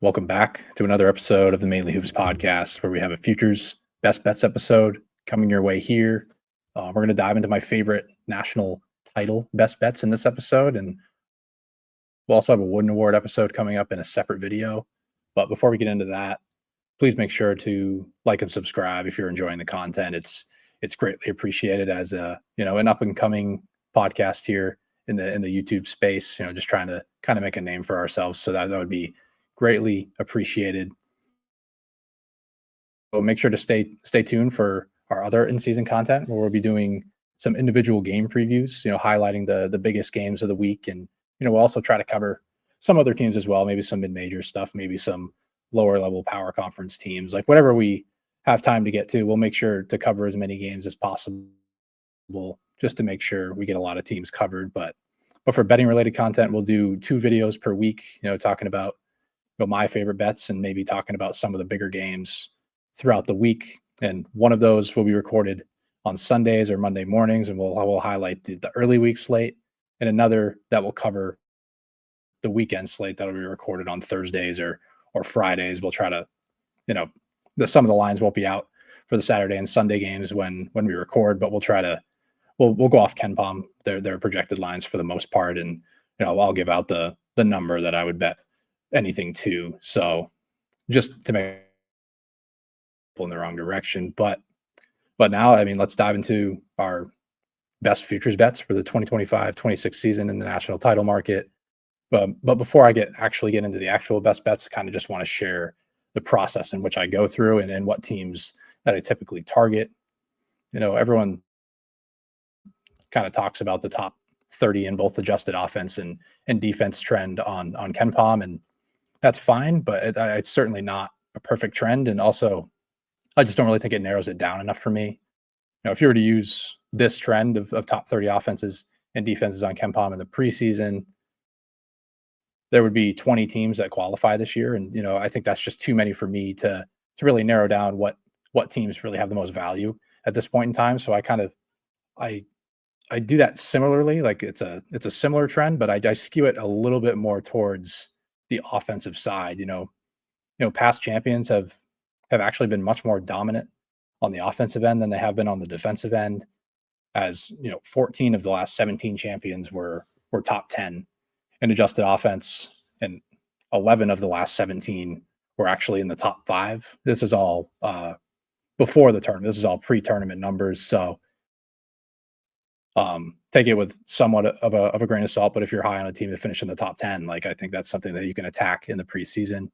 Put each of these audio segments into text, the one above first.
Welcome back to another episode of the Mainely Hoops Podcast, where we have a futures best bets episode coming your way here. We're going to dive into my favorite national title best bets in this episode, and we'll also have a Wooden Award episode coming up in a separate video. But before we get into that, please make sure to like and subscribe if you're enjoying the content. It's greatly appreciated as an up and coming podcast here in the YouTube space. Just trying to kind of make a name for ourselves, so that would be greatly appreciated. So make sure to stay tuned for our other in-season content, where we'll be doing some individual game previews, highlighting the biggest games of the week. And, we'll also try to cover some other teams as well, maybe some mid-major stuff, maybe some lower level power conference teams, like whatever we have time to get to. We'll make sure to cover as many games as possible, just to make sure we get a lot of teams covered. But for betting related content, we'll do 2 videos per week, talking about my favorite bets and maybe talking about some of the bigger games throughout the week. And one of those will be recorded on Sundays or Monday mornings, and we'll highlight the early week slate, and another that will cover the weekend slate that'll be recorded on Thursdays or Fridays. We'll try to, some of the lines won't be out for the Saturday and Sunday games when we record, but we'll try to we'll go off KenPom, their projected lines for the most part, and I'll give out the number that I would bet anything to. So just to make people in the wrong direction. But now, let's dive into our best futures bets for the 2025-26 season in the national title market. But before I get into the actual best bets, I kind of just want to share the process in which I go through and what teams that I typically target. Everyone kind of talks about the top 30 in both adjusted offense and defense trend on KenPom, and that's fine, but it's certainly not a perfect trend. And also, I just don't really think it narrows it down enough for me. If you were to use this trend of top 30 offenses and defenses on KenPom in the preseason, there would be 20 teams that qualify this year. And, I think that's just too many for me to really narrow down what teams really have the most value at this point in time. So I do that similarly. Like it's a similar trend, but I skew it a little bit more towards the offensive side. Past champions have actually been much more dominant on the offensive end than they have been on the defensive end. As 14 of the last 17 champions were top 10 in adjusted offense, and 11 of the last 17 were actually in the top 5. This is all before the tournament. This is all pre-tournament numbers. So take it with somewhat of a grain of salt, but if you're high on a team to finish in the top 10, I think that's something that you can attack in the preseason.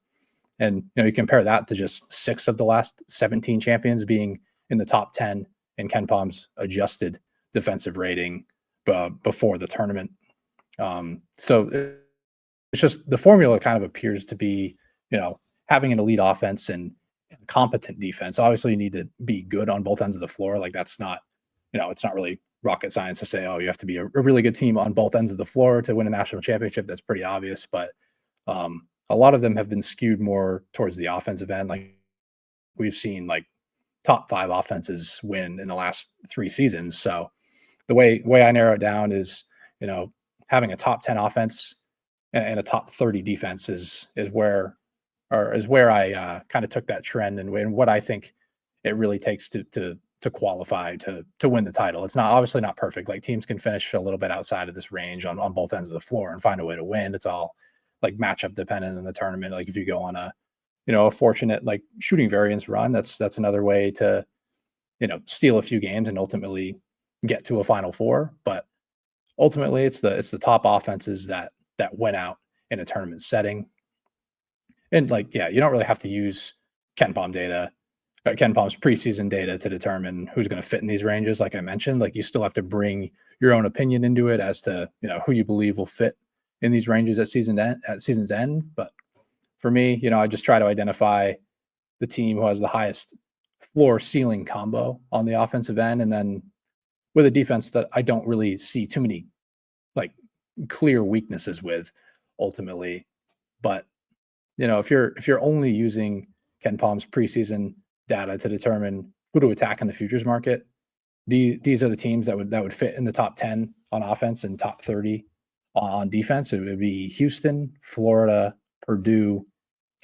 And, you compare that to just 6 of the last 17 champions being in the top 10 in KenPom's adjusted defensive rating before the tournament. So it's just the formula kind of appears to be, having an elite offense and competent defense. Obviously, you need to be good on both ends of the floor. Like that's not, it's not really rocket science to say, oh, you have to be a really good team on both ends of the floor to win a national championship. That's pretty obvious. But a lot of them have been skewed more towards the offensive end. Like we've seen top 5 offenses win in the last 3 seasons. So the way I narrow it down is, having a top 10 offense and a top 30 defense is where I kind of took that trend and what I think it really takes to qualify to win the title. It's not obviously not perfect. Like teams can finish a little bit outside of this range on both ends of the floor and find a way to win. It's all matchup dependent in the tournament. Like if you go on a fortunate shooting variance run, that's another way to steal a few games and ultimately get to a Final Four. But ultimately, it's the top offenses that went out in a tournament setting. And you don't really have to use KenPom's preseason data to determine who's going to fit in these ranges. Like I mentioned, you still have to bring your own opinion into it as to who you believe will fit in these ranges at season's end. But for me, I just try to identify the team who has the highest floor ceiling combo on the offensive end, and then with a defense that I don't really see too many clear weaknesses with ultimately. But if you're only using KenPom's preseason data to determine who to attack in the futures market, these are the teams that would fit in the top 10 on offense and top 30 on defense. It would be Houston, Florida, Purdue,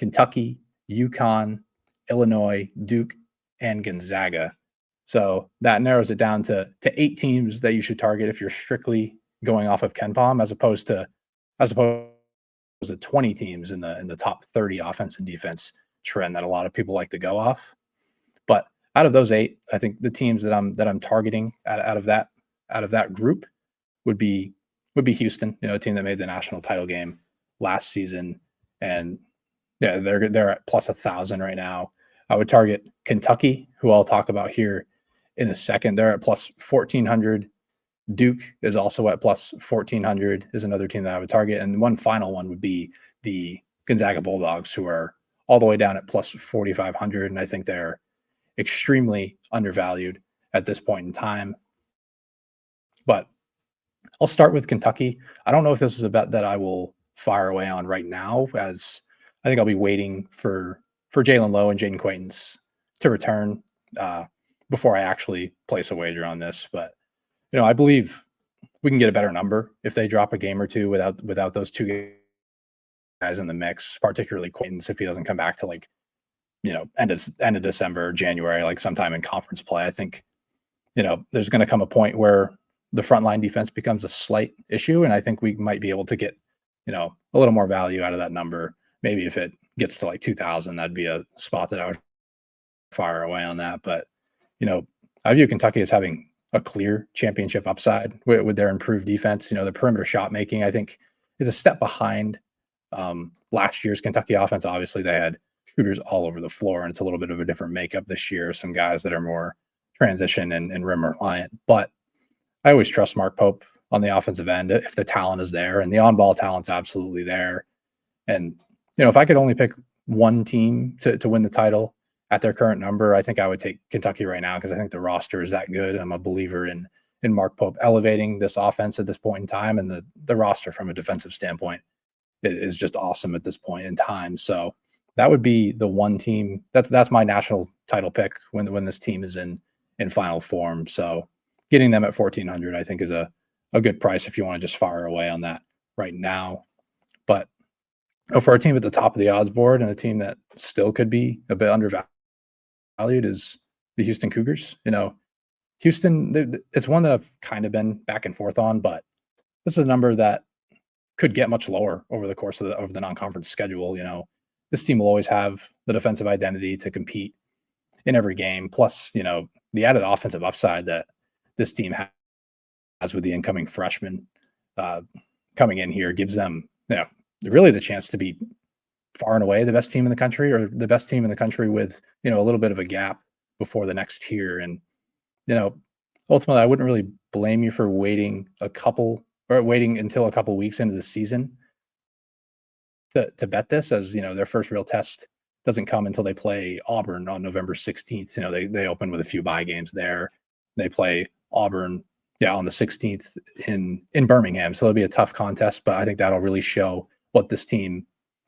Kentucky, UConn, Illinois, Duke, and Gonzaga. So that narrows it down to 8 teams that you should target if you're strictly going off of KenPom, as opposed to 20 teams in the top 30 offense and defense trend that a lot of people like to go off. But out of those 8, I think the teams that I'm targeting out of that group would be Houston, a team that made the national title game last season, and yeah, they're at plus 1,000 right now. I would target Kentucky, who I'll talk about here in a second. They're at plus 1,400. Duke is also at plus 1,400, is another team that I would target. And one final one would be the Gonzaga Bulldogs, who are all the way down at plus 4,500. And I think they're extremely undervalued at this point in time. But I'll start with Kentucky. I don't know if this is a bet that I will fire away on right now, as I think I'll be waiting for Jalen Lowe and Jaden Quaintance to return before I actually place a wager on this. But I believe we can get a better number if they drop a game or two without those two guys in the mix, particularly Quaintance if he doesn't come back to end of December, January, like sometime in conference play. I think there's going to come a point where the frontline defense becomes a slight issue, and I think we might be able to get a little more value out of that number. Maybe if it gets to like 2,000, that'd be a spot that I would fire away on that. But I view Kentucky as having a clear championship upside with their improved defense. The perimeter shot making, I think, is a step behind last year's Kentucky offense. Obviously, they had shooters all over the floor, and it's a little bit of a different makeup this year. Some guys that are more transition and rim reliant. But I always trust Mark Pope on the offensive end if the talent is there, and the on-ball talent's absolutely there. And if I could only pick one team to win the title at their current number, I think I would take Kentucky right now, because I think the roster is that good. I'm a believer in Mark Pope elevating this offense at this point in time, and the roster from a defensive standpoint is just awesome at this point in time. So that would be the one team that's my national title pick when this team is in final form. So getting them at 1,400, I think, is a good price if you want to just fire away on that right now. But for a team at the top of the odds board, and a team that still could be a bit undervalued, is the Houston Cougars. Houston, it's one that I've kind of been back and forth on, but this is a number that could get much lower over the course of the non-conference schedule. This team will always have the defensive identity to compete in every game. Plus, the added offensive upside that this team has with the incoming freshmen coming in here gives them, really the chance to be far and away the best team in the country, or the best team in the country with, a little bit of a gap before the next tier. And, ultimately, I wouldn't really blame you for waiting until a couple weeks into the season to bet this, as, their first real test doesn't come until they play Auburn on November 16th. They open with a few bye games there. They play Auburn, on the 16th in Birmingham. So it'll be a tough contest, but I think that'll really show what this team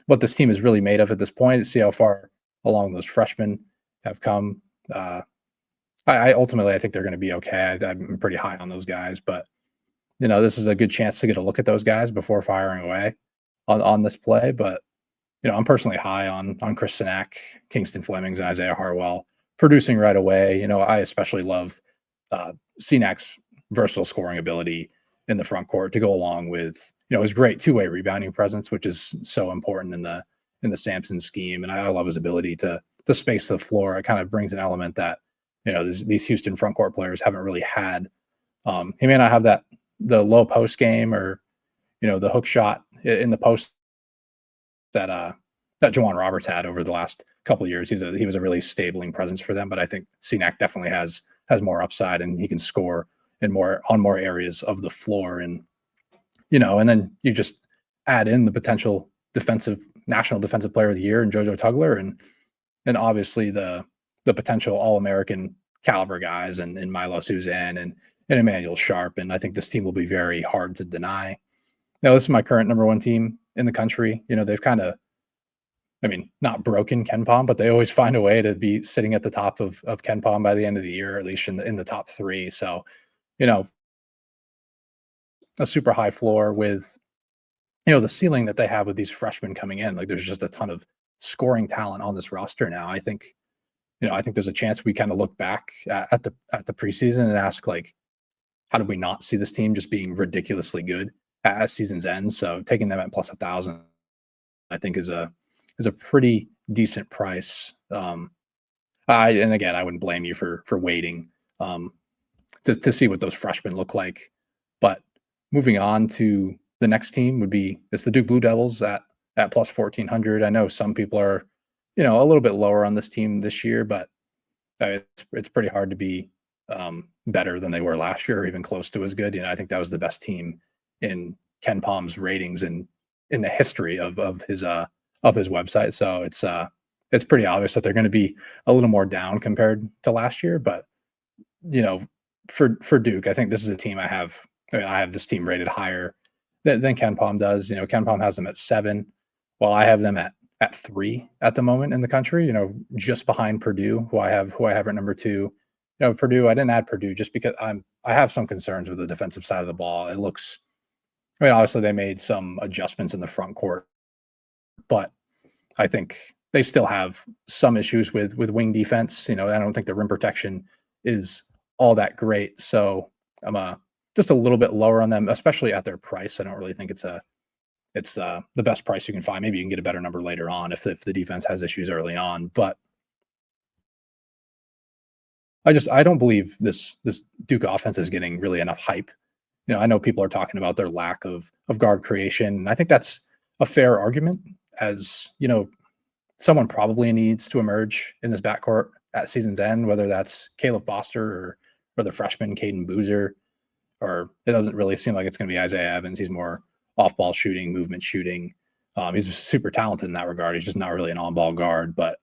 is really made of at this point. See how far along those freshmen have come. I ultimately think they're going to be okay. I'm pretty high on those guys, but this is a good chance to get a look at those guys before firing away on this play. But I'm personally high on Chris Sinak, Kingston Flemings, and Isaiah Harwell producing right away. I especially love Sinak's versatile scoring ability in the front court to go along with his great two-way rebounding presence, which is so important in the Sampson scheme. And I love his ability to space the floor. It kind of brings an element that these Houston front court players haven't really had. He may not have the low post game, or the hook shot in the post that Juwan Roberts had over the last couple of years. He was a really stabling presence for them, but I think Sinak definitely has more upside, and he can score on more areas of the floor. And and then you just add in the potential national defensive player of the year in JoJo Tugler, and obviously the potential All-American caliber guys and Milo Suzanne and Emmanuel Sharp. And I think this team will be very hard to deny. Now, this is my current number one team in the country. They've kind of, not broken KenPom, but they always find a way to be sitting at the top of KenPom by the end of the year, at least in the top 3. So, a super high floor with, the ceiling that they have with these freshmen coming in. Like, there's just a ton of scoring talent on this roster now. I think there's a chance we kind of look back at the preseason and ask, like, how did we not see this team just being ridiculously good at season's end? So taking them at plus 1,000, I think is a pretty decent price. And again, I wouldn't blame you for waiting um, to see what those freshmen look like. But moving on to the next team it's the Duke Blue Devils at plus 1,400. I know some people are, a little bit lower on this team this year, but it's pretty hard to be better than they were last year or even close to as good. I think that was the best team in Ken Palm's ratings in the history of his website. So it's pretty obvious that they're going to be a little more down compared to last year. But for Duke, I think this is a team I have this team rated higher than Ken Palm does. Ken Palm has them at 7, while I have them at 3 at the moment in the country. Just behind Purdue, who I have at number 2. Purdue, I didn't add Purdue just because I have some concerns with the defensive side of the ball. It looks, obviously they made some adjustments in the front court, but I think they still have some issues with wing defense. I don't think the rim protection is all that great. So I'm just a little bit lower on them, especially at their price. I don't really think it's the best price you can find. Maybe you can get a better number later on if the defense has issues early on. But I don't believe this Duke offense is getting really enough hype. I know people are talking about their lack of guard creation, and I think that's a fair argument. As someone probably needs to emerge in this backcourt at season's end, whether that's Caleb Foster or the freshman Caden Boozer, or it doesn't really seem like it's going to be Isaiah Evans. He's more off-ball shooting, movement shooting. He's super talented in that regard. He's just not really an on-ball guard. But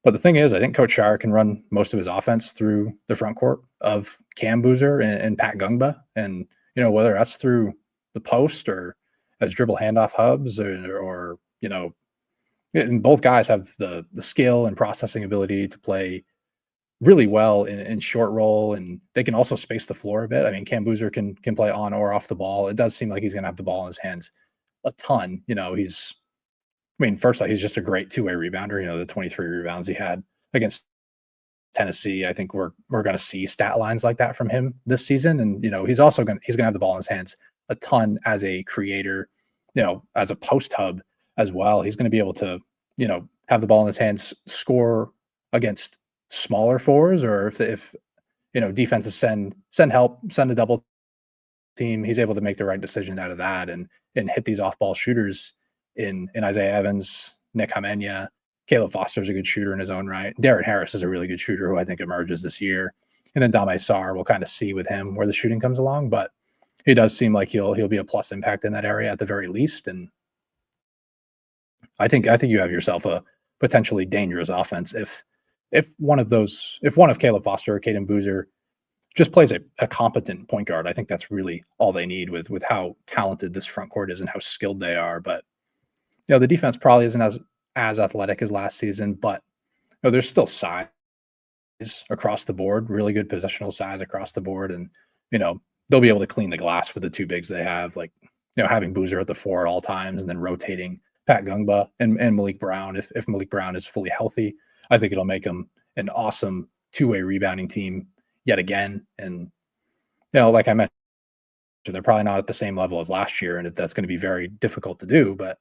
the thing is, I think Coach Shire can run most of his offense through the front court of Cam Boozer and Pat Gungba. And, whether that's through the post or as dribble handoff hubs or and both guys have the skill and processing ability to play really well in short roll, and they can also space the floor a bit. I mean, Cam Boozer can play on or off the ball. It does seem like he's going to have the ball in his hands a ton. First off, he's just a great two-way rebounder. The 23 rebounds he had against Tennessee. I think we're going to see stat lines like that from him this season. And he's going to have the ball in his hands a ton as a creator, as a post hub as well. He's going to be able to, have the ball in his hands, score against smaller fours, or if defenses send help, send a double team, he's able to make the right decision out of that and hit these off-ball shooters in Isaiah Evans, Nick Hamenya. Caleb Foster's a good shooter in his own right. Darren Harris is a really good shooter who I think emerges this year. And then Dame Sarr, we'll kind of see with him where the shooting comes along, but he does seem like he'll be a plus impact in that area at the very least. And I think you have yourself a potentially dangerous offense if one of Caleb Foster or Caden Boozer just plays a competent point guard. I think that's really all they need with how talented this front court is and how skilled they are. But the defense probably isn't as athletic as last season, but there's still size across the board, really good positional size across the board, and they'll be able to clean the glass with the two bigs they have, like having Boozer at the 4 at all times and then rotating Pat Gungba and Malik Brown. If Malik Brown is fully healthy, I think it'll make him an awesome two-way rebounding team yet again. And like I mentioned, they're probably not at the same level as last year, and that's going to be very difficult to do. But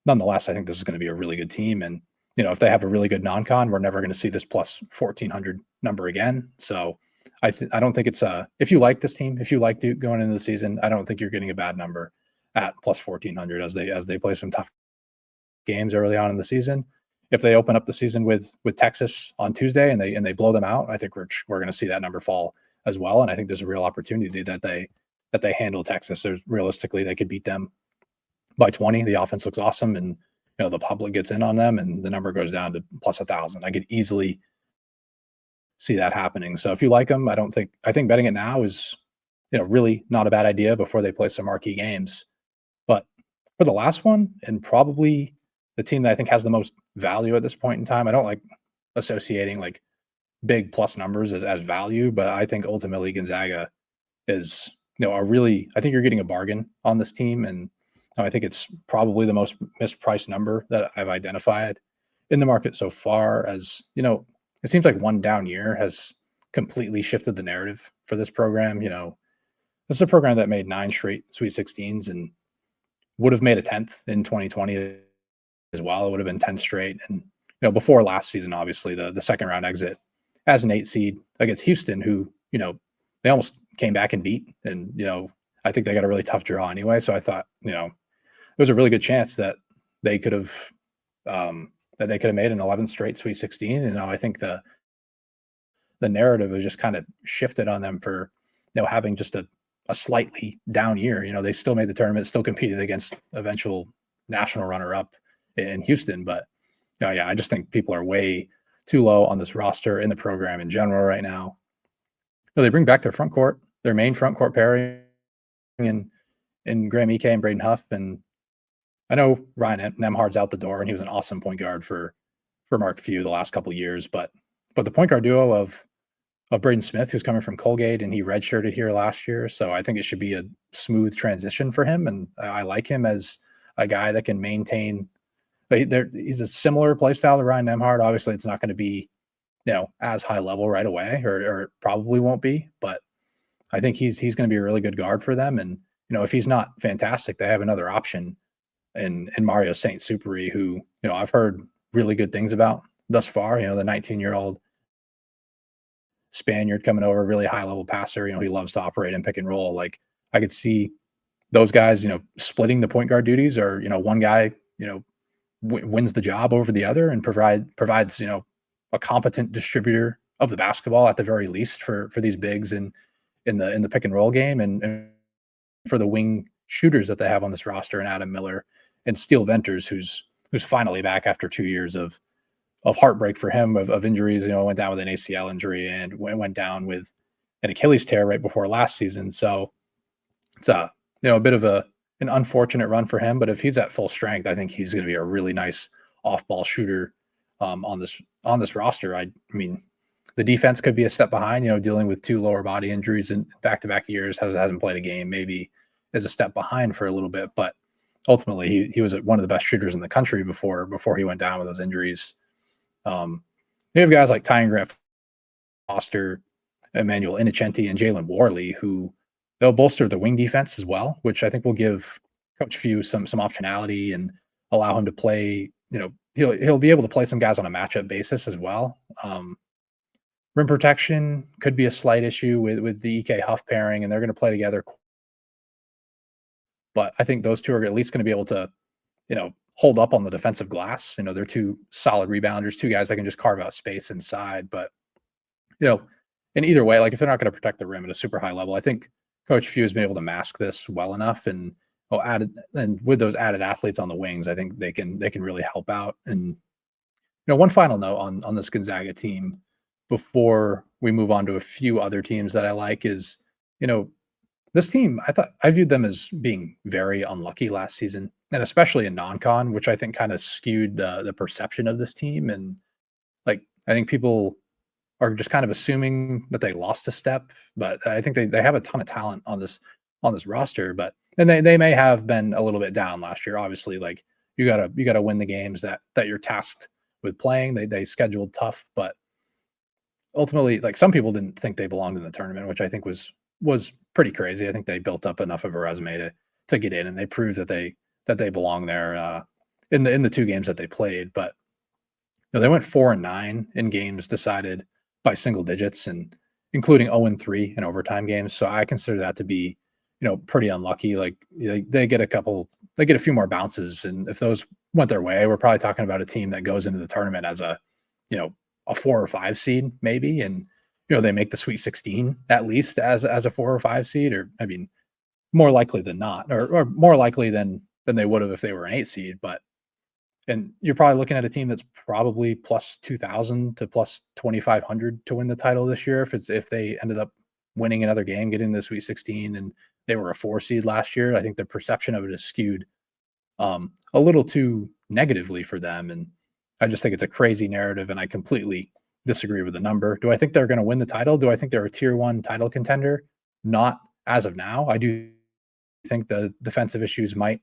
nonetheless, I think this is going to be a really good team. And if they have a really good non-con, we're never going to see this plus 1,400 number again. So I don't think it's if you like this team, if you like Duke going into the season, I don't think you're getting a bad number at plus 1,400 as they play some tough games early on in the season. If they open up the season with Texas on Tuesday and they blow them out, I think we're going to see that number fall as well. And I think there's a real opportunity that they handle Texas. There's realistically they could beat them by 20. The offense looks awesome, and the public gets in on them, and the number goes down to plus 1,000. I could easily see that happening. So if you like them, I think betting it now is really not a bad idea before they play some marquee games. But for the last one, and probably the team that I think has the most value at this point in time, I don't like associating like big plus numbers as value, but I think ultimately Gonzaga is I think you're getting a bargain on this team. And I think it's probably the most mispriced number that I've identified in the market so far. As it seems like one down year has completely shifted the narrative for this program. This is a program that made 9 straight Sweet 16s and would have made a 10th in 2020 as well. It would have been 10 straight. And before last season, obviously the second round exit as an 8 seed against Houston, who they almost came back and beat. And I think they got a really tough draw anyway. So I thought there was a really good chance that they could have made an 11th straight Sweet 16. And I think the narrative has just kind of shifted on them for having just a slightly down year. They still made the tournament, still competed against eventual national runner-up in Houston. But yeah, I just think people are way too low on this roster in the program in general right now. They bring back their main front court pairing in Graham Ike and Braden Huff. And I know Ryan Nemhard's out the door, and he was an awesome point guard for Mark Few the last couple of years. But the point guard duo of Braden Smith, who's coming from Colgate, and he redshirted here last year. So I think it should be a smooth transition for him. And I like him as a guy that can maintain. He's a similar play style to Ryan Nemhard. Obviously, it's not going to be, as high level right away, or it probably won't be. But I think he's going to be a really good guard for them. And if he's not fantastic, they have another option in Mario Saint-Superi, who I've heard really good things about thus far. The 19-year-old Spaniard coming over, really high level passer. He loves to operate and pick and roll. Like, I could see those guys, splitting the point guard duties, or one guy, wins the job over the other and provides a competent distributor of the basketball at the very least for these bigs in the pick and roll game, and for the wing shooters that they have on this roster, and Adam Miller and Steele Venters, who's finally back after 2 years of heartbreak for him, of injuries. Went down with an ACL injury and went down with an Achilles tear right before last season. So it's a bit of an unfortunate run for him. But if he's at full strength, I think he's going to be a really nice off-ball shooter on this roster. I mean, the defense could be a step behind. Dealing with 2 lower body injuries in back-to-back years, hasn't played a game. Maybe is a step behind for a little bit, but ultimately he was one of the best shooters in the country before he went down with those injuries. You have guys like Tyan Grant Foster, Emmanuel Innocenti, and Jalen Warley, who they'll bolster the wing defense as well, which I think will give Coach Few some optionality and allow him to play. He'll be able to play some guys on a matchup basis as well. Rim protection could be a slight issue with the Ike Huff pairing, and they're going to play together. But I think those two are at least going to be able to, hold up on the defensive glass. They're 2 solid rebounders, 2 guys that can just carve out space inside. But, in either way, like, if they're not going to protect the rim at a super high level, I think Coach Few has been able to mask this well enough. And with those added athletes on the wings, I think they can really help out. And, one final note on this Gonzaga team before we move on to a few other teams that I like is, this team, I viewed them as being very unlucky last season, and especially in non-con, which I think kind of skewed the perception of this team. And like, I think people are just kind of assuming that they lost a step, but I think they have a ton of talent on this roster. But and they may have been a little bit down last year. Obviously, like, you gotta win the games that you're tasked with playing. They scheduled tough, but ultimately, like, some people didn't think they belonged in the tournament, which I think was pretty crazy. I think they built up enough of a resume to get in, and they proved that they belong there in the 2 games that they played. But they went 4-9 in games decided by single digits, and including 0-3 in overtime games. So I consider that to be pretty unlucky. Like, they get a few more bounces, and if those went their way, we're probably talking about a team that goes into the tournament as a 4 or 5 seed maybe, and they make the Sweet 16 at least as a 4 or 5 seed, or I mean, more likely than not, or more likely than they would have if they were an 8 seed. But and you're probably looking at a team that's probably plus 2,000 to plus 2,500 to win the title this year if they ended up winning another game, getting the Sweet 16, and they were a 4 seed last year. I think the perception of it is skewed a little too negatively for them, and I just think it's a crazy narrative, and I completely disagree with the number. Do I think they're going to win the title? Do I think they're a tier 1 title contender? Not as of now. I do think the defensive issues might,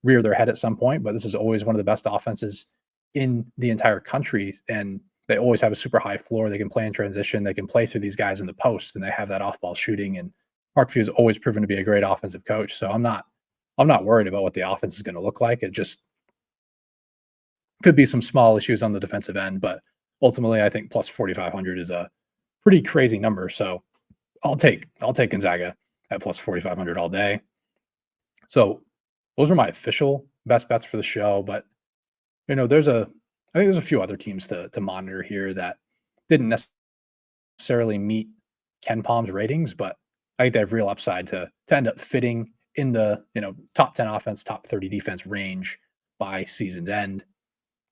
rear their head at some point, but this is always one of the best offenses in the entire country. And they always have a super high floor. They can play in transition. They can play through these guys in the post, and they have that off ball shooting. And Mark Few has always proven to be a great offensive coach. So I'm not worried about what the offense is going to look like. It just could be some small issues on the defensive end, but ultimately I think plus 4,500 is a pretty crazy number. So I'll take Gonzaga at plus 4,500 all day. So those are my official best bets for the show. But I think there's a few other teams to monitor here that didn't necessarily meet Ken Palm's ratings, but I think they have real upside to end up fitting in the top 10 offense, top 30 defense range by season's end.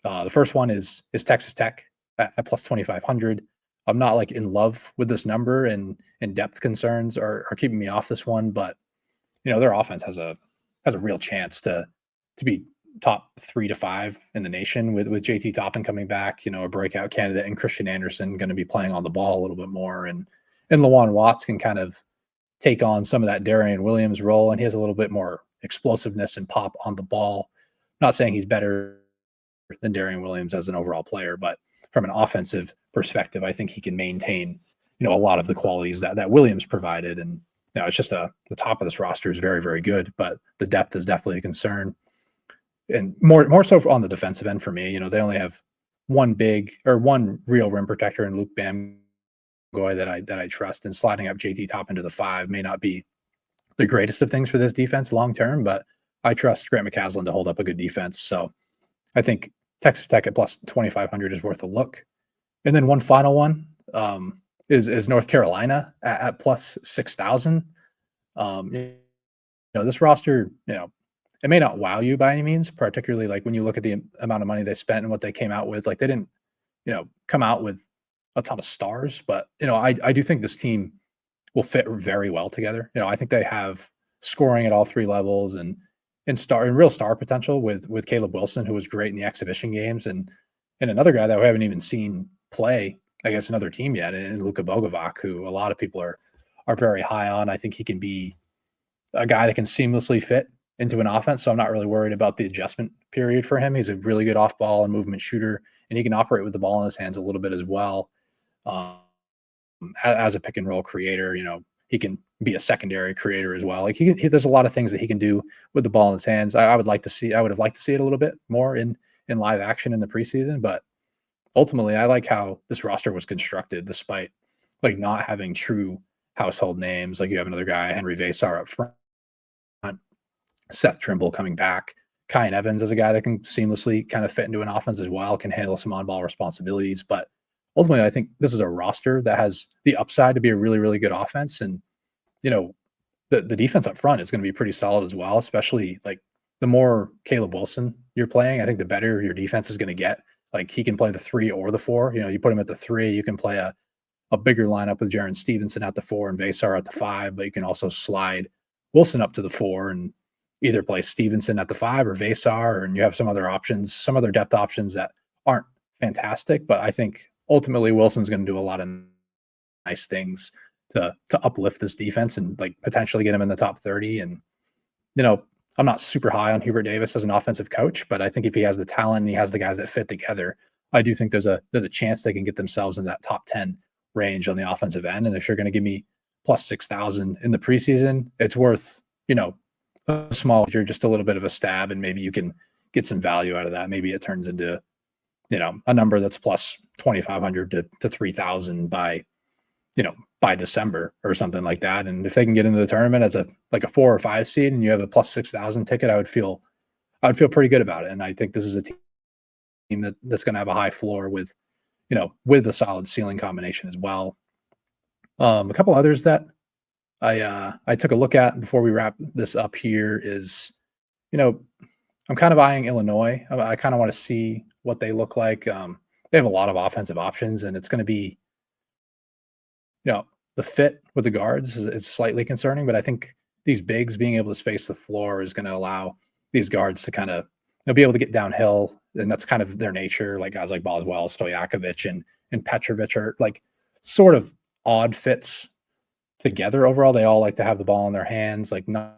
The first one is Texas Tech at plus 2,500. I'm not like in love with this number, and depth concerns are keeping me off this one, but their offense has a real chance to be top 3 to 5 in the nation with JT Toppin coming back, a breakout candidate, and Christian Anderson going to be playing on the ball a little bit more, and Lawan Watts can kind of take on some of that Darian Williams role, and he has a little bit more explosiveness and pop on the ball. Not saying he's better than Darian Williams as an overall player, but from an offensive perspective, I think he can maintain, a lot of the qualities that Williams provided. And it's just the top of this roster is very, very good, but the depth is definitely a concern. And more so on the defensive end for me, they only have one real rim protector in Luke Bamgoy that I trust, and sliding up JT Top into the 5 may not be the greatest of things for this defense long term, but I trust Grant McCaslin to hold up a good defense. So I think Texas Tech at plus 2,500 is worth a look. And then one final one is North Carolina at plus 6,000. This roster, it may not wow you by any means, particularly like when you look at the amount of money they spent and what they came out with. Like they didn't, come out with a ton of stars, but I do think this team will fit very well together. I think they have scoring at all 3 levels and real star potential with Caleb Wilson, who was great in the exhibition games, and another guy that we haven't even seen play against another team yet, and Luka Bogovac, who a lot of people are very high on. I think he can be a guy that can seamlessly fit into an offense, so I'm not really worried about the adjustment period for him. He's a really good off-ball and movement shooter, and he can operate with the ball in his hands a little bit as well. As a pick and roll creator, he can be a secondary creator as well. Like there's a lot of things that he can do with the ball in his hands. I would have liked to see it a little bit more in live action in the preseason, but ultimately I like how this roster was constructed despite like not having true household names. Like you have another guy, Henry Vasar up front, Seth Trimble coming back, Kyan Evans is a guy that can seamlessly kind of fit into an offense as well, can handle some on-ball responsibilities. But ultimately, I think this is a roster that has the upside to be a really, really good offense. And, the defense up front is going to be pretty solid as well, especially like the more Caleb Wilson you're playing, I think the better your defense is going to get. Like he can play the 3 or the 4. You put him at the 3, you can play a bigger lineup with Jaren Stevenson at the 4 and Vasar at the 5, but you can also slide Wilson up to the 4 and either play Stevenson at the 5 or Vasar, and you have some other options, some other depth options that aren't fantastic, but I think ultimately Wilson's going to do a lot of nice things to uplift this defense and like potentially get him in the top 30. And, I'm not super high on Hubert Davis as an offensive coach, but I think if he has the talent and he has the guys that fit together, I do think there's a chance they can get themselves in that top 10 range on the offensive end. And if you're going to give me plus 6,000 in the preseason, it's worth, a small, you're just a little bit of a stab, and maybe you can get some value out of that. Maybe it turns into, a number that's plus 2,500 to 3,000 by December or something like that. And if they can get into the tournament as a 4 or 5 seed and you have a plus 6,000 ticket, I would feel pretty good about it. And I think this is a team that's going to have a high floor with a solid ceiling combination as well. A couple others that I took a look at before we wrap this up here is, I'm kind of eyeing Illinois. I kind of want to see what they look like. They have a lot of offensive options, and it's going to be, the fit with the guards is slightly concerning, but I think these bigs being able to space the floor is going to allow these guards to kind of be able to get downhill, and that's kind of their nature. Like guys like Boswell, Stojakovic, and Petrovic are like sort of odd fits together overall. They all like to have the ball in their hands. Like none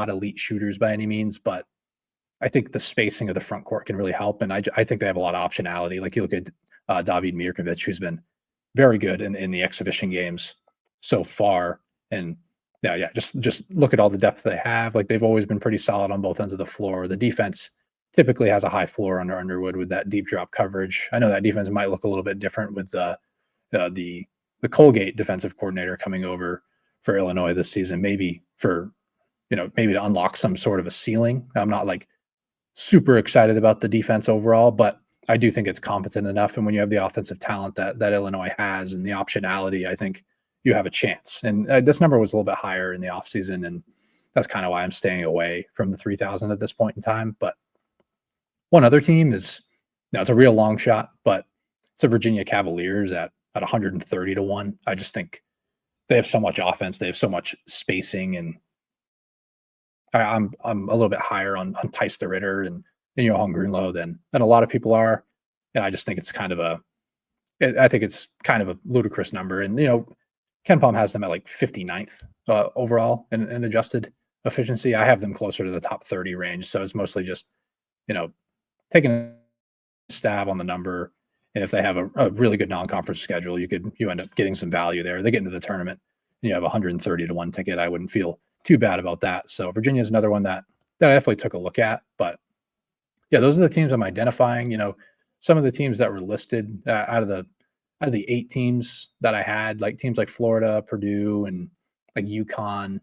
elite shooters by any means, but I think the spacing of the front court can really help, and I think they have a lot of optionality. Like you look at David Mirkovic, who's been very good in the exhibition games so far, and yeah, just look at all the depth they have. Like they've always been pretty solid on both ends of the floor. The defense typically has a high floor under Underwood with that deep drop coverage. I know that defense might look a little bit different with the Colgate defensive coordinator coming over for Illinois this season. Maybe for maybe to unlock some sort of a ceiling. I'm not like super excited about the defense overall, but I do think it's competent enough. And when you have the offensive talent that Illinois has and the optionality, I think you have a chance. And this number was a little bit higher in the offseason, and that's kind of why I'm staying away from the 3,000 at this point in time. But one other team is, it's a real long shot, but it's the Virginia Cavaliers at 130 to 1. I just think they have so much offense, they have so much spacing, and I'm a little bit higher on Tice the Ritter and Johan Grunlow than a lot of people are. And I just think it's kind of a ludicrous number. And Ken Palm has them at like 59th overall in adjusted efficiency. I have them closer to the top 30 range. So it's mostly just, taking a stab on the number. And if they have a really good non-conference schedule, you end up getting some value there. They get into the tournament and you have 130 to 1 ticket. I wouldn't feel too bad about that. So Virginia is another one that I definitely took a look at. But yeah, those are the teams I'm identifying. Some of the teams that were listed out of the 8 teams that I had, like teams like Florida, Purdue, and like UConn.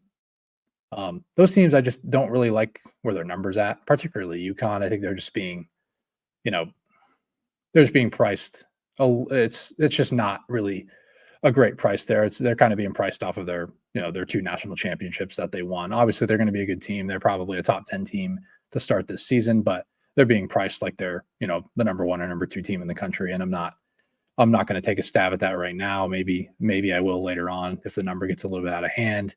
Those teams I just don't really like where their numbers at, particularly UConn. I think they're just being, priced. Oh, it's just not really a great price there. They're kind of being priced off of their 2 national championships that they won. Obviously, they're going to be a good team. They're probably a top 10 team to start this season, but they're being priced like they're, the number 1 or number 2 team in the country. And I'm not going to take a stab at that right now. Maybe I will later on if the number gets a little bit out of hand.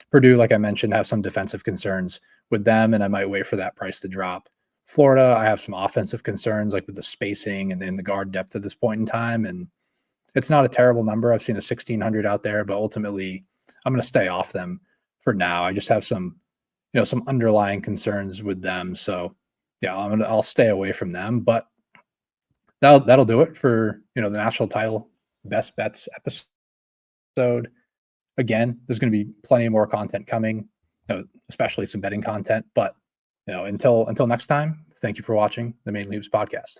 Purdue, like I mentioned, have some defensive concerns with them, and I might wait for that price to drop. Florida, I have some offensive concerns, like with the spacing and then the guard depth at this point in time. And it's not a terrible number. I've seen a 1,600 out there, but ultimately I'm going to stay off them for now. I just have some underlying concerns with them. So yeah, I'll stay away from them, but that'll do it for, the national title best bets episode. Again, there's going to be plenty more content coming, especially some betting content, but until next time, thank you for watching the Mainely Hoops Podcast.